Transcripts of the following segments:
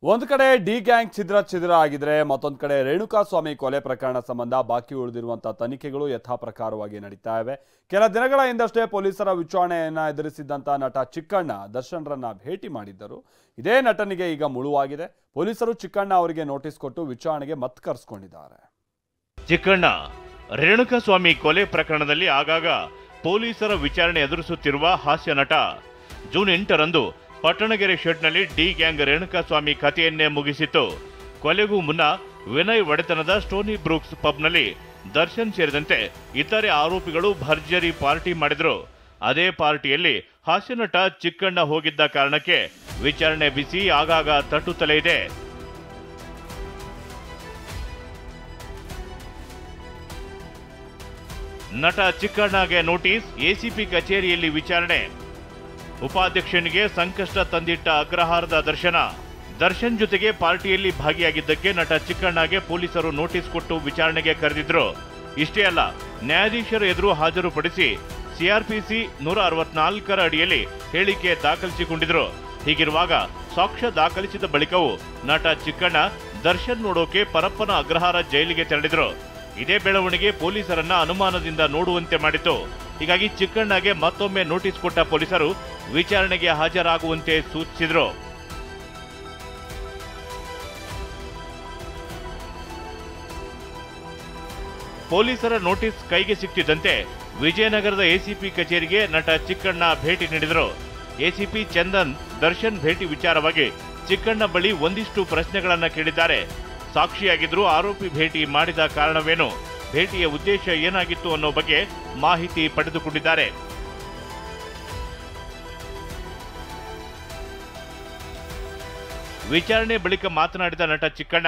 ಒಂದು ಕಡೆ D gang ಛಿದ್ರ ಆಗಿದ್ರೆ ಮತ್ತೊಂದು ಕಡೆ ರೇಣುಕಾಸ್ವಾಮಿ ಕೊಲೆ ಪ್ರಕರಣ ಸಂಬಂಧ ಬಾಕಿ ಉಳಿದಿರುವಂತಹ ತನಿಖೆಗಳು ಯಥಾಪ್ರಕಾರವಾಗಿ ನಡೀತಾ ಇವೆ. ಕೆಲ ದಿನಗಳ ಹಿಂದಷ್ಟೇ ಪೊಲೀಸರ ವಿಚಾರಣೆಯನ್ನ ಎದುರಿಸಿದ್ದಂತ ನಟ ಚಿಕ್ಕಣ್ಣ ದರ್ಶನ್ರನ್ನ ಭೇಟಿ ಮಾಡಿದ್ದರು. ಇದೇ ನಟನಿಗೆ ಈಗ ಮುಳುವಾಗಿದೆ. ಪೊಲೀಸರು ಚಿಕ್ಕಣ್ಣ ಅವರಿಗೆ ನೋಟಿಸ್ ಕೊಟ್ಟು ವಿಚಾರಣೆಗೆ ಮತ್ತೆ ಕರೆಸಿಕೊಂಡಿದ್ದಾರೆ. ಚಿಕ್ಕಣ್ಣ ರೇಣುಕಾಸ್ವಾಮಿ ಕೊಲೆ ಪ್ರಕರಣದಲ್ಲಿ ಆಗಾಗ ಪೊಲೀಸರ ವಿಚಾರಣೆ ಎದುರಿಸುತ್ತಿರುವ ಹಾಸ್ಯ ನಟ ಜೂನ್ 8ರಂದು ಪಟ್ಟಣಗೆರೆ ಶೆಡ್ನಲ್ಲಿ ಡಿ ಗ್ಯಾಂಗ್ ರೇಣುಕಾಸ್ವಾಮಿ ಕಥೆಯನ್ನೇ ಮುಗಿಸಿತ್ತು. ಕೊಲೆಗೂ ಮುನ್ನ ವಿನಯ್ ಒಡೆತನದ ಸ್ಟೋನಿ ಬ್ರೂಕ್ಸ್ ಪಬ್ನಲ್ಲಿ ದರ್ಶನ್ ಸೇರಿದಂತೆ ಇತರೆ ಆರೋಪಿಗಳು ಭರ್ಜರಿ ಪಾರ್ಟಿ ಮಾಡಿದ್ರು. ಅದೇ ಪಾರ್ಟಿಯಲ್ಲಿ ಹಾಸ್ಯ ನಟ ಚಿಕ್ಕಣ್ಣ ಹೋಗಿದ್ದ ಕಾರಣಕ್ಕೆ ವಿಚಾರಣೆ ಬಿಸಿ ಆಗಾಗ ತಟ್ಟುತ್ತಲೇ ಇದೆ. ನಟ ಚಿಕ್ಕಣ್ಣಗೆ ನೋಟಿಸ್, ಎಸಿಪಿ ಕಚೇರಿಯಲ್ಲಿ ವಿಚಾರಣೆ. ಉಪಾಧ್ಯಕ್ಷನಿಗೆ ಸಂಕಷ್ಟ ತಂದಿಟ್ಟ ಅಗ್ರಹಾರದ ದರ್ಶನ್ ಜೊತೆಗೆ ಪಾರ್ಟಿಯಲ್ಲಿ ಭಾಗಿಯಾಗಿದ್ದಕ್ಕೆ ನಟ ಚಿಕ್ಕಣ್ಣಗೆ ಪೊಲೀಸರು ನೋಟಿಸ್ ಕೊಟ್ಟು ವಿಚಾರಣೆಗೆ ಕರೆದಿದ್ರು. ಇಷ್ಟೇ ಅಲ್ಲ, ನ್ಯಾಯಾಧೀಶರ ಎದುರು ಹಾಜರುಪಡಿಸಿ ಸಿಆರ್ಪಿಸಿ 164ರ ಅಡಿಯಲ್ಲಿ ಹೇಳಿಕೆ ದಾಖಲಿಸಿಕೊಂಡಿದ್ರು. ಹೀಗಿರುವಾಗ ಸಾಕ್ಷ್ಯ ದಾಖಲಿಸಿದ ಬಳಿಕವೂ ನಟ ಚಿಕ್ಕಣ್ಣ ದರ್ಶನ್ ನೋಡೋಕೆ ಪರಪ್ಪನ ಅಗ್ರಹಾರ ಜೈಲಿಗೆ ತೆರಳಿದ್ರು. ಇದೇ ಬೆಳವಣಿಗೆ ಪೊಲೀಸರನ್ನ ಅನುಮಾನದಿಂದ ನೋಡುವಂತೆ ಮಾಡಿತು. ಹೀಗಾಗಿ ಚಿಕ್ಕಣ್ಣಗೆ ಮತ್ತೊಮ್ಮೆ ನೋಟಿಸ್ ಕೊಟ್ಟ ಪೊಲೀಸರು ವಿಚಾರಣೆಗೆ ಹಾಜರಾಗುವಂತೆ ಸೂಚಿಸಿದ್ರು. ಪೊಲೀಸರ ನೋಟಿಸ್ ಕೈಗೆ ಸಿಕ್ಕಿದ್ದಂತೆ ವಿಜಯನಗರದ ಎಸಿಪಿ ಕಚೇರಿಗೆ ನಟ ಚಿಕ್ಕಣ್ಣ ಭೇಟಿ ನೀಡಿದರು. ಎಸಿಪಿ ಚಂದನ್ ದರ್ಶನ್ ಭೇಟಿ ವಿಚಾರವಾಗಿ ಚಿಕ್ಕಣ್ಣ ಬಳಿ ಒಂದಿಷ್ಟು ಪ್ರಶ್ನೆಗಳನ್ನ ಕೇಳಿದ್ದಾರೆ. ಸಾಕ್ಷಿಯಾಗಿದ್ರು ಆರೋಪಿ ಭೇಟಿ ಮಾಡಿದ ಕಾರಣವೇನು, ಭೇಟಿಯ ಉದ್ದೇಶ ಏನಾಗಿತ್ತು ಅನ್ನೋ ಬಗ್ಗೆ ಮಾಹಿತಿ ಪಡೆದುಕೊಂಡಿದ್ದಾರೆ. ವಿಚಾರಣೆ ಬಳಿಕ ಮಾತನಾಡಿದ ನಟ ಚಿಕ್ಕಣ್ಣ,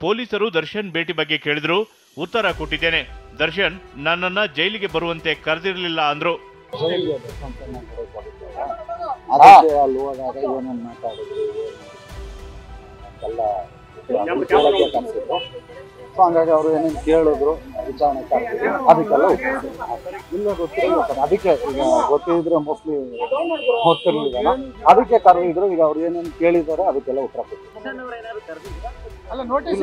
ಪೊಲೀಸರು ದರ್ಶನ್ ಭೇಟಿ ಬಗ್ಗೆ ಕೇಳಿದ್ರು, ಉತ್ತರ ಕೊಟ್ಟಿದ್ದೇನೆ. ದರ್ಶನ್ ನನ್ನನ್ನ ಜೈಲಿಗೆ ಬರುವಂತೆ ಕರೆದಿರಲಿಲ್ಲ ಅಂದ್ರು. ಹಂಗಾಗಿ ಅವರು ಏನೇನು ಕೇಳಿದ್ರು ವಿಚಾರಣೆ ಅದಕ್ಕೆಲ್ಲ ಇಲ್ಲ ಗೊತ್ತಿರಲಿಲ್ಲ ಸರ್. ಅದಕ್ಕೆ ಈಗ ಗೊತ್ತಿದ್ರೆ ಮೋಸ್ಟ್ಲಿ ಗೊತ್ತಿರಲಿಲ್ಲ, ಅದಕ್ಕೆ ಕರೆದಿದ್ರು. ಈಗ ಅವ್ರು ಏನೇನು ಕೇಳಿದ್ದಾರೆ ಅದಕ್ಕೆಲ್ಲ ಉತ್ತರ ಕೊಟ್ಟಿದ್ರು. ನೋಟಿಸ್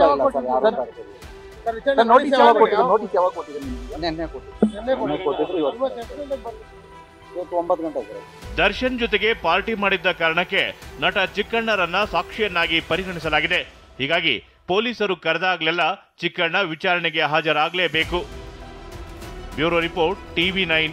ಯಾವಾಗ ಕೊಟ್ಟಿದ್ರು? ನಿನ್ನೆ ಕೊಟ್ಟಿದ್ರು. ಇವತ್ತು 9 ಗಂಟೆ. ದರ್ಶನ್ ಜೊತೆಗೆ ಪಾರ್ಟಿ ಮಾಡಿದ್ದ ಕಾರಣಕ್ಕೆ ನಟ ಚಿಕ್ಕಣ್ಣರನ್ನ ಸಾಕ್ಷಿಯನ್ನಾಗಿ ಪರಿಗಣಿಸಲಾಗಿದೆ. ಹೀಗಾಗಿ ಪೊಲೀಸರು ಕರೆದಾಗಲೆಲ್ಲ ಚಿಕ್ಕಣ್ಣ ವಿಚಾರಣೆಗೆ ಹಾಜರಾಗಲೇಬೇಕು. Bureau report, TV9.